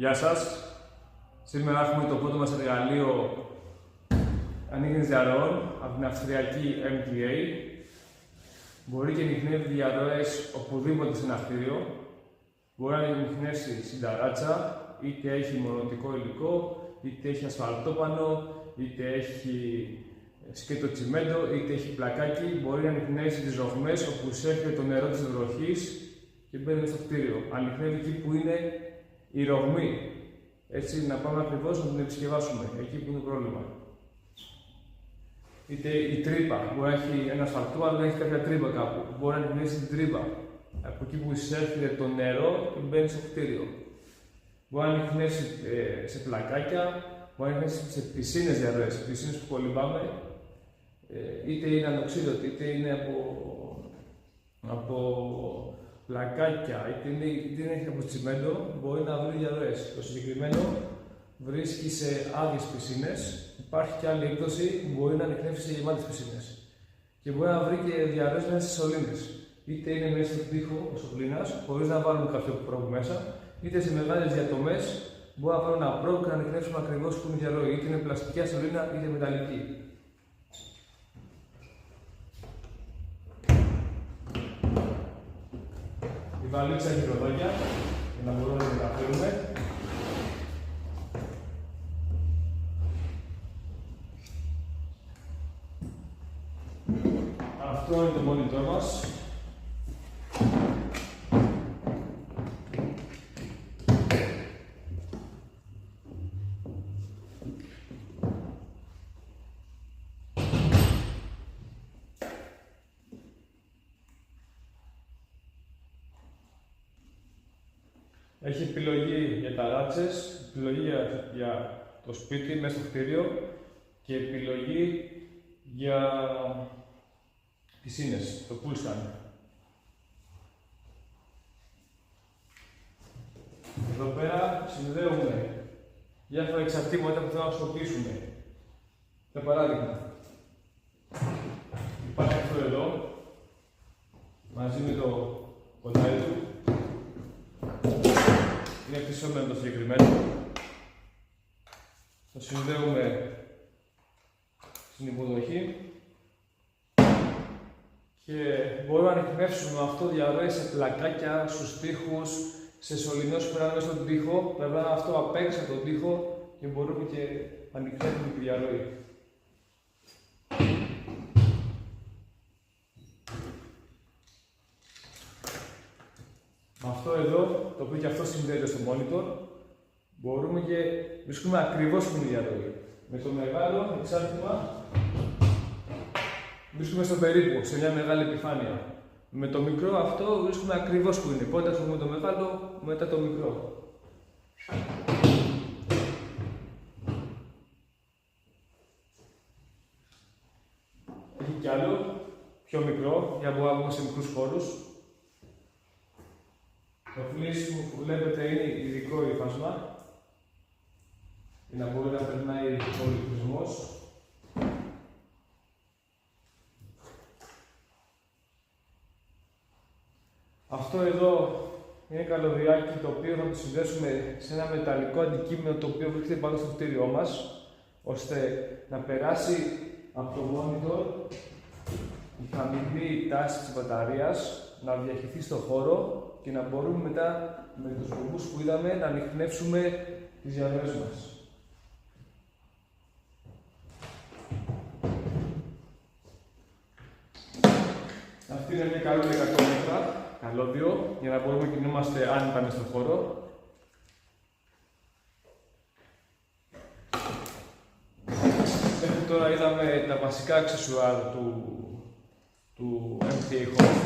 Γεια σας. Σήμερα έχουμε το πρώτο μας εργαλείο ανοίγνης διαρροών από την αυστριακή MTA. Μπορεί και ανιχνεύει διαρροές οπουδήποτε σε ένα κτίριο. Μπορεί να ανιχνεύσει στην ταράτσα, είτε έχει μονοτικό υλικό, είτε έχει ασφαλτόπανο, είτε έχει σκέτο τσιμέντο, είτε έχει πλακάκι. Μπορεί να ανιχνεύσει τις ρογμές όπου εισέρχεται το νερό της βροχής και μπαίνει στο κτίριο. Ανιχνεύει εκεί που είναι η ρογμή. Έτσι, να πάμε ακριβώς να την επισκευάσουμε, εκεί που είναι το πρόβλημα. Είτε η τρύπα, μπορεί να έχει ένα ασφαλτό, αλλά να έχει κάποια τρύπα κάπου. Μπορεί να ανιχνεύσει την τρύπα από εκεί που εισέρχεται το νερό και μπαίνει στο κτίριο. Μπορεί να ανιχνεύσει σε πλακάκια, μπορεί να ανιχνεύσει σε πισίνες διαρροές, πισίνες που κολυμπάμε, είτε είναι ανοξίδωτη, είτε είναι από πλακάκια, είτε είναι από τσιμέντο, μπορεί να βρει διαρροές. Το συγκεκριμένο βρίσκει σε άδειες πισίνες. Υπάρχει και άλλη έκδοση που μπορεί να ανιχνεύσει σε γεμάτες πισίνες. Και μπορεί να βρει και διαρροές μέσα στις σωλήνες. Είτε είναι μέσα στον τοίχο ο σωλήνας, χωρίς να βάλουμε κάποιο πρόβο μέσα, είτε σε μεγάλες διατομές μπορεί να βάλουμε ένα πρόβο και να ανιχνεύσουμε ακριβώς που είναι η διαρροή. Είτε είναι πλαστική σωλήνα είτε μεταλλική. Η βαλίτσα έχει ροδάκια για να μπορούμε να την μεταφέρουμε. Αυτό είναι το monitor μας. Έχει επιλογή για ταράτσες, επιλογή για το σπίτι μέσα στο κτίριο και επιλογή για πισίνες, το pool stand. Εδώ πέρα συνδέουμε διάφορα εξαρτήματα που θέλουμε να χρησιμοποιήσουμε. Για παράδειγμα, υπάρχει αυτό εδώ, μαζί με το κοντάρι του. Είναι κτισόμενο το συγκεκριμένο. Το συνδέουμε στην υποδοχή και μπορούμε να ανιχνεύσουμε με αυτό διαρροές σε πλακάκια, στους τοίχους, σε σωληνώσεις που περνάνε μέσα στον τοίχο. Περνάμε αυτό απ' έξω από τον τοίχο και μπορούμε και να ανιχνεύουμε τη διαρροή. Με αυτό εδώ, το οποίο και αυτό συνδέεται στο monitor, μπορούμε και βρίσκουμε ακριβώς που είναι η διαρροή. Με το μεγάλο εξάρτημα βρίσκουμε στο περίπου, σε μια μεγάλη επιφάνεια. Με το μικρό αυτό βρίσκουμε ακριβώς που είναι. Πρώτα έχουμε το μεγάλο, μετά το μικρό. Έχει κι άλλο, πιο μικρό, για να μπορούμε να βγούμε σε μικρούς χώρους. Το φλίσ που βλέπετε είναι ειδικό υφάσμα για να μπορεί να περνάει ο ηλεκτρισμός. Αυτό εδώ είναι καλωδιάκι το οποίο θα το συνδέσουμε σε ένα μεταλλικό αντικείμενο το οποίο βρίσκεται πάνω στο κτίριό μας, ώστε να περάσει από το monitor η χαμηλή τάση της μπαταρίας, να διαχυθεί στο χώρο και να μπορούμε μετά με τους βουμπούς που είδαμε να ανιχνεύσουμε τις διαρροές μας. Αυτή είναι μια καλή 100 μέτρα, καλώδιο, για να μπορούμε να κινούμαστε άνετα μες στον χώρο. Μέχρι τώρα είδαμε τα βασικά αξεσουάρ του MTA Home.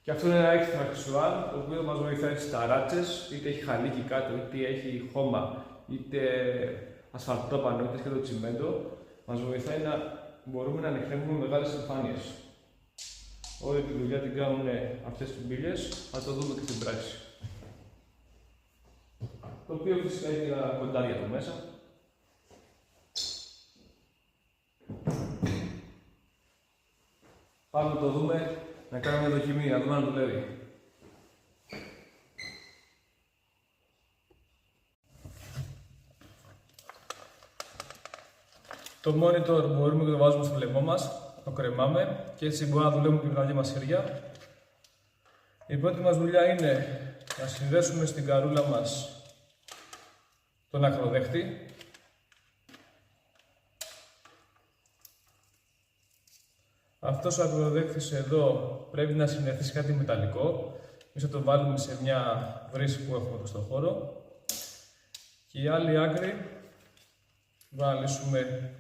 Και αυτό είναι ένα έξτρα αξεσουάρ, το οποίο μας βοηθάει στις ταράτσες, είτε έχει χαλίκι κάτω, είτε έχει χώμα, είτε ασφαλτόπανο, είτε σκέτο τσιμέντο. Μας βοηθάει να μπορούμε να ανιχνεύουμε μεγάλες εμφάνειες. Όλη τη δουλειά την κάνουν αυτές τις μπύλες, θα το δούμε και στην πράξη. Το οποίο φυσικά έχει ένα κοντάρι εδώ μέσα. Πάμε να το δούμε, να κάνουμε δοκιμή, να δούμε αν δουλεύει. Το monitor μπορούμε και το βάζουμε στο λαιμό μας, το κρεμάμε και έτσι μπορούμε να δουλεύουμε και με τα δύο μας χέρια. Η πρώτη μας δουλειά είναι να συνδέσουμε στην καρούλα μας τον ακροδέχτη. Αυτός ο ακροδέχτης εδώ πρέπει να συνδεθεί σε κάτι μεταλλικό. Εμείς θα το βάλουμε σε μια βρύση που έχουμε εδώ στο χώρο. Και η άλλη άκρη θα λύσουμε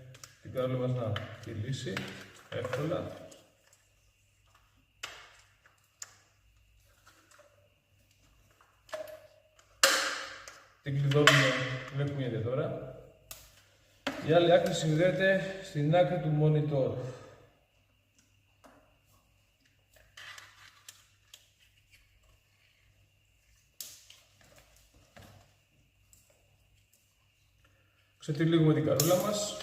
την καρούλα μας να κυλήσει εύκολα. Την κλειδώνουμε, βλέπουμε ήδη τώρα. Η άλλη άκρη συνδέεται στην άκρη του monitor. Ξετυλίγουμε την καρούλα μας.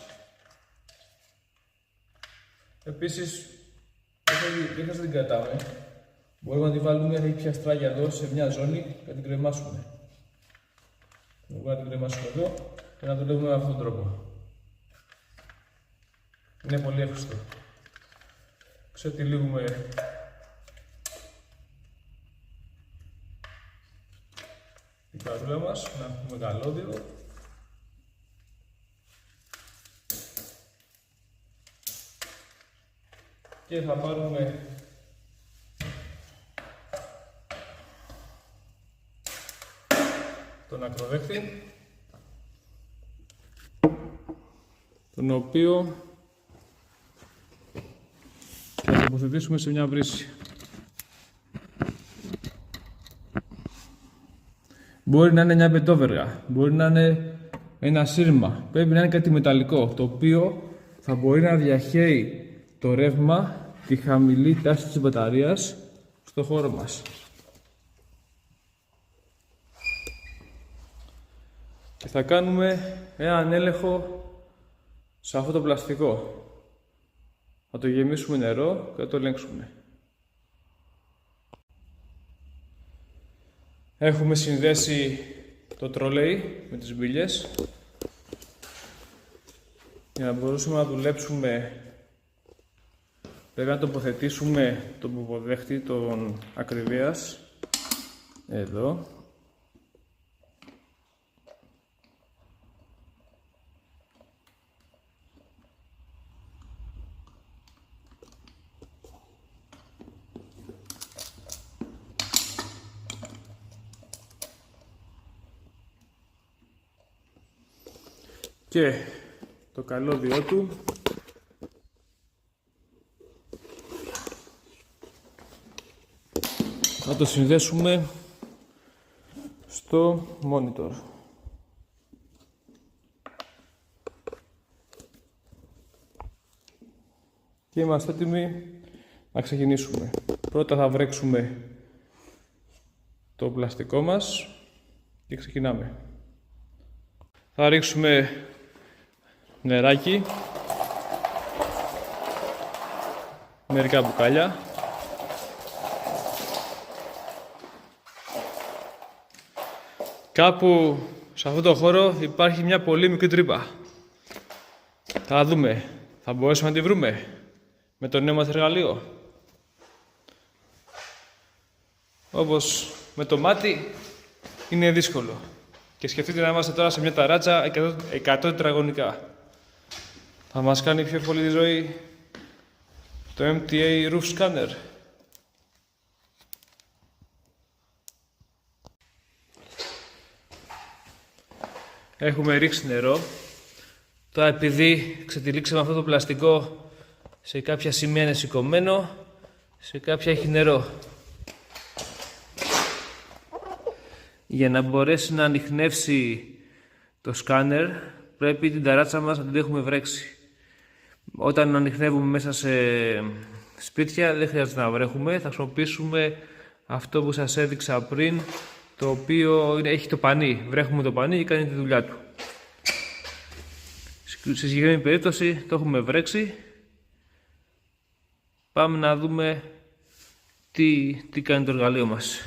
Επίσης, δεν θα την κρατάμε. Μπορούμε να τη βάλουμε μια πιαστράγια εδώ σε μια ζώνη και να την κρεμάσουμε. Μπορούμε να την κρεμάσουμε εδώ και να δουλεύουμε με αυτόν τον τρόπο. Είναι πολύ εύκολο. Ξετυλίγουμε την καρούλα μας, να έχουμε καλώδιο. Και θα πάρουμε τον ακροδέχτη, τον οποίο θα τοποθετήσουμε σε μια βρύση. Μπορεί να είναι μια πετόβεργα, μπορεί να είναι ένα σύρμα, πρέπει να είναι κάτι μεταλλικό, το οποίο θα μπορεί να διαχέει το ρεύμα, τη χαμηλή τάση της μπαταρίας στο χώρο μας. Και θα κάνουμε έναν έλεγχο σε αυτό το πλαστικό. Θα το γεμίσουμε νερό και θα το ελέγξουμε. Έχουμε συνδέσει το τρολέι με τις μπύλιες για να μπορούσαμε να δουλέψουμε. Πρέπει να τοποθετήσουμε τον ποποδέχτη των ακριβίας εδώ. Και το καλώδιό του θα το συνδέσουμε στο monitor. Και είμαστε έτοιμοι να ξεκινήσουμε. Πρώτα θα βρέξουμε το πλαστικό μας και ξεκινάμε. Θα ρίξουμε νεράκι, μερικά μπουκάλια. Κάπου σε αυτό το χώρο υπάρχει μια πολύ μικρή τρύπα. Θα δούμε, θα μπορέσουμε να τη βρούμε με το νέο μας εργαλείο. Όπως με το μάτι είναι δύσκολο. Και σκεφτείτε να είμαστε τώρα σε μια ταράτσα 100 τετραγωνικά. Θα μας κάνει πιο εύκολη τη ζωή το MTA Roof Scanner. Έχουμε ρίξει νερό. Τώρα επειδή ξετυλίξαμε αυτό το πλαστικό, σε κάποια σημεία είναι σηκωμένο, σε κάποια έχει νερό. Για να μπορέσει να ανιχνεύσει το σκάνερ, πρέπει την ταράτσα μας να την έχουμε βρέξει. Όταν ανιχνεύουμε μέσα σε σπίτια δεν χρειάζεται να βρέχουμε, θα χρησιμοποιήσουμε αυτό που σας έδειξα πριν, το οποίο έχει το πανί. Βρέχουμε το πανί και κάνει τη δουλειά του. Σε συγκεκριμένη περίπτωση το έχουμε βρέξει. Πάμε να δούμε τι κάνει το εργαλείο μας.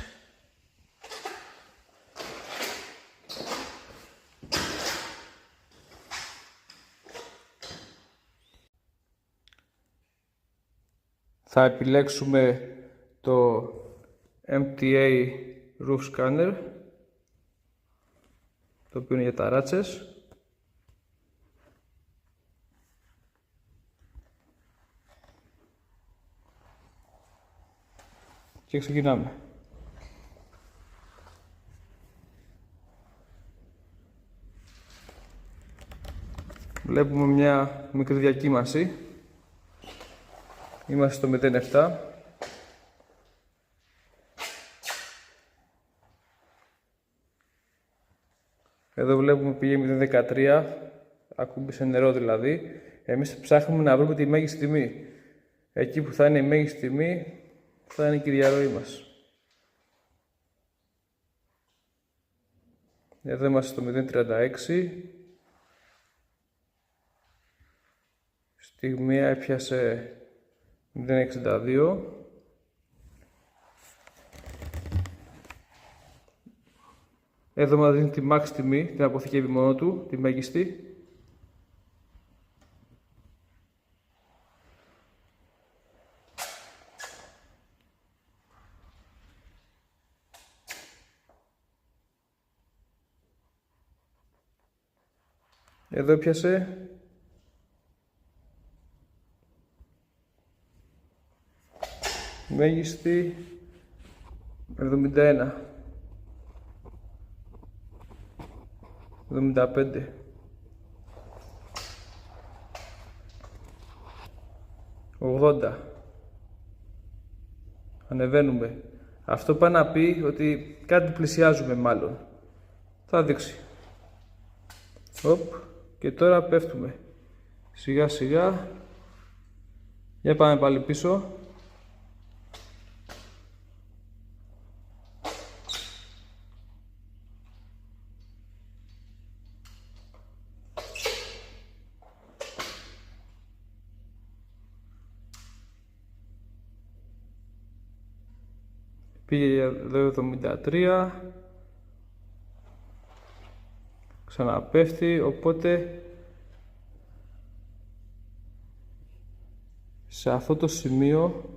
θα επιλέξουμε το MTA Roof Scanner, το οποίο είναι για ταράτσες. Και ξεκινάμε. Βλέπουμε μια μικρή διακύμανση. Είμαστε στο 0,7. Εδώ βλέπουμε πήγε 0,13. Ακούμπησε νερό δηλαδή. Εμείς ψάχνουμε να βρούμε τη μέγιστη τιμή. Εκεί που θα είναι η μέγιστη τιμή θα είναι η κυριαρροή μας. Εδώ είμαστε στο 0,36. Στιγμία έπιασε 0,62. Εδώ μας δίνει τη max τιμή, την αποθηκεύει μόνο του, τη μέγιστη. Εδώ έπιασε μέγιστη 71, 75, 80. Ανεβαίνουμε. Αυτό πάει να πει ότι κάτι πλησιάζουμε μάλλον. Θα δείξει. Και τώρα πέφτουμε. Σιγά σιγά. Για πάμε πάλι πίσω. Πήγε εδώ 73. Ξαναπέφτει, οπότε σε αυτό το σημείο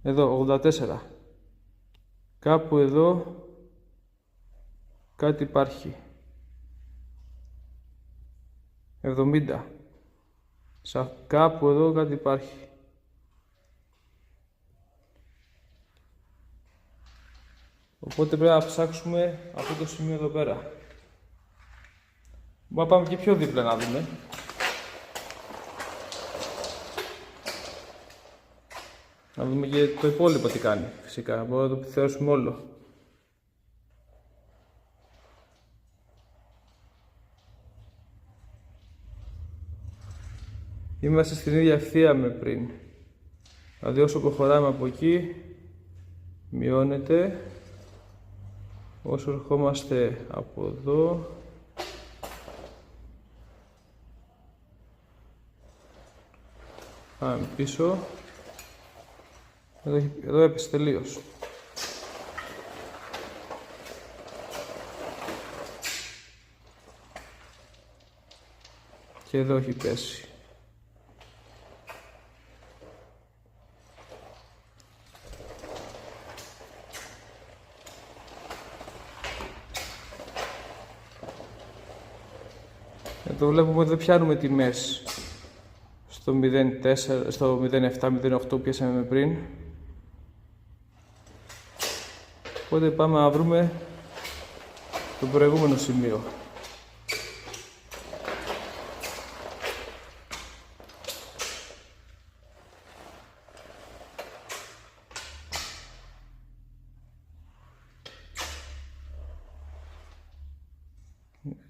εδώ 84, κάπου εδώ κάτι υπάρχει. 70, κάπου εδώ κάτι υπάρχει. Οπότε πρέπει να ψάξουμε αυτό το σημείο εδώ πέρα. Μπορούμε να πάμε και πιο δίπλα να δούμε. Να δούμε και το υπόλοιπο τι κάνει, φυσικά. Μπορούμε να το επιθεώσουμε όλο. Είμαστε στην ίδια ευθεία με πριν. Δηλαδή όσο προχωράμε από εκεί, μειώνεται. Όσο ερχόμαστε από εδώ, πάμε πίσω. Εδώ έπεσε τελείως. Και εδώ έχει πέσει. Εδώ βλέπουμε ότι δεν πιάνουμε τιμές στο 0,4, στο 0,7, 0,8 που πιάσαμε πριν. Οπότε πάμε να βρούμε το προηγούμενο σημείο.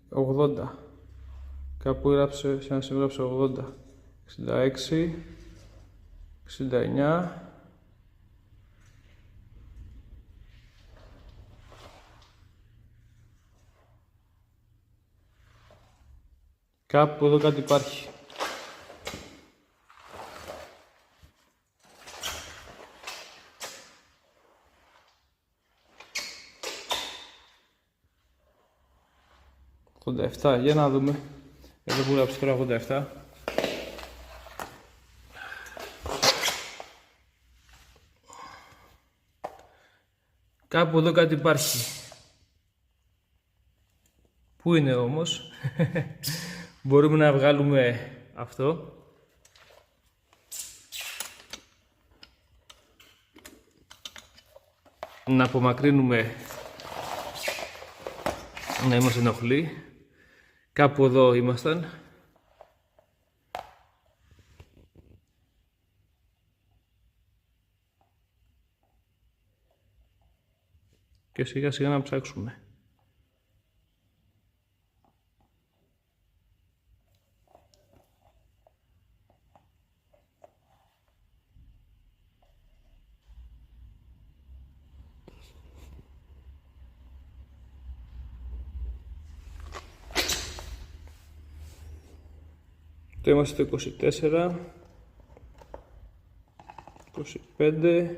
«80». Κάπου γράψε, σε ένα σημείο γράψε 80. 66, 69. Κάπου εδώ κάτι υπάρχει. «87», για να δούμε. Εδώ που γράψει τώρα 87. Κάπου εδώ κάτι υπάρχει. Πού είναι όμως? Μπορούμε να βγάλουμε αυτό. Να απομακρύνουμε, να είμαστε ενοχλοί. Κάπου εδώ ήμασταν. Και σιγά σιγά να ψάξουμε. Το είμαστε στο 24, 25,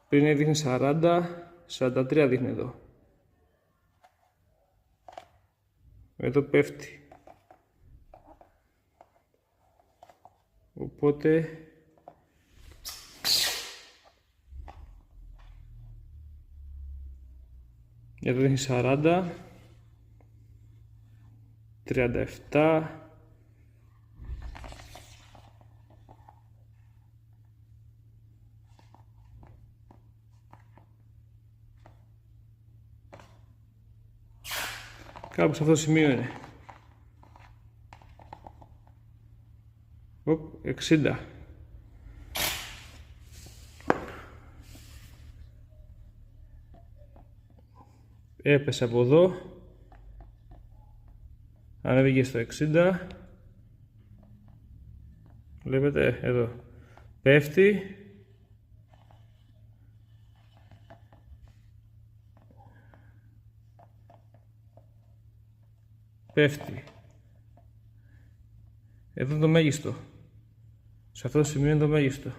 πριν δείχνει 40, 43 δείχνει εδώ. Εδώ πέφτει. Οπότε εδώ δείχνει 40, 37, κάπου σε αυτό το σημείο είναι. 60. Έπεσε από εδώ. Ανέβηκε στο 60. Βλέπετε εδώ. Πέφτει. Πέφτει. Εδώ είναι το μέγιστο. Σε αυτό το σημείο είναι το μέγιστο.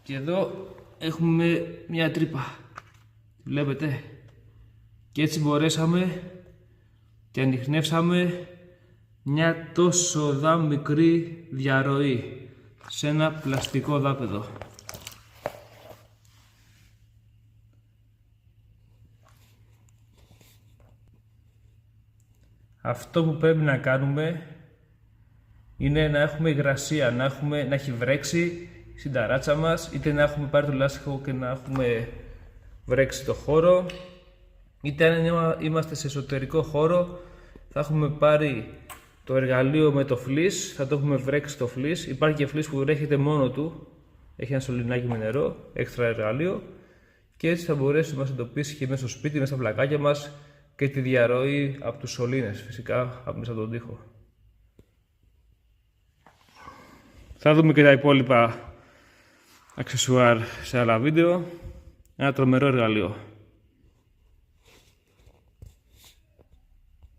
Και εδώ έχουμε μια τρύπα. Βλέπετε. Και έτσι μπορέσαμε και ανιχνεύσαμε μια τόσο μικρή διαρροή σε ένα πλαστικό δάπεδο. Αυτό που πρέπει να κάνουμε είναι να έχουμε υγρασία, να έχει βρέξει στην ταράτσα μας, είτε να έχουμε πάρει το λάστιχο και να έχουμε βρέξει το χώρο, είτε αν είμαστε σε εσωτερικό χώρο θα έχουμε πάρει το εργαλείο με το φλις, θα το έχουμε βρέξει το φλις. Υπάρχει και φλις που βρέχεται μόνο του, έχει ένα σωληνάκι με νερό, έξτρα εργαλείο, και έτσι θα μπορέσει να μας εντοπίσει και μέσα στο σπίτι, μέσα στα πλακάκια μας, και τη διαρροή από τους σωλήνες, φυσικά από μέσα από τον τοίχο. Θα δούμε και τα υπόλοιπα αξεσουάρ σε άλλα βίντεο. Ένα τρομερό εργαλείο.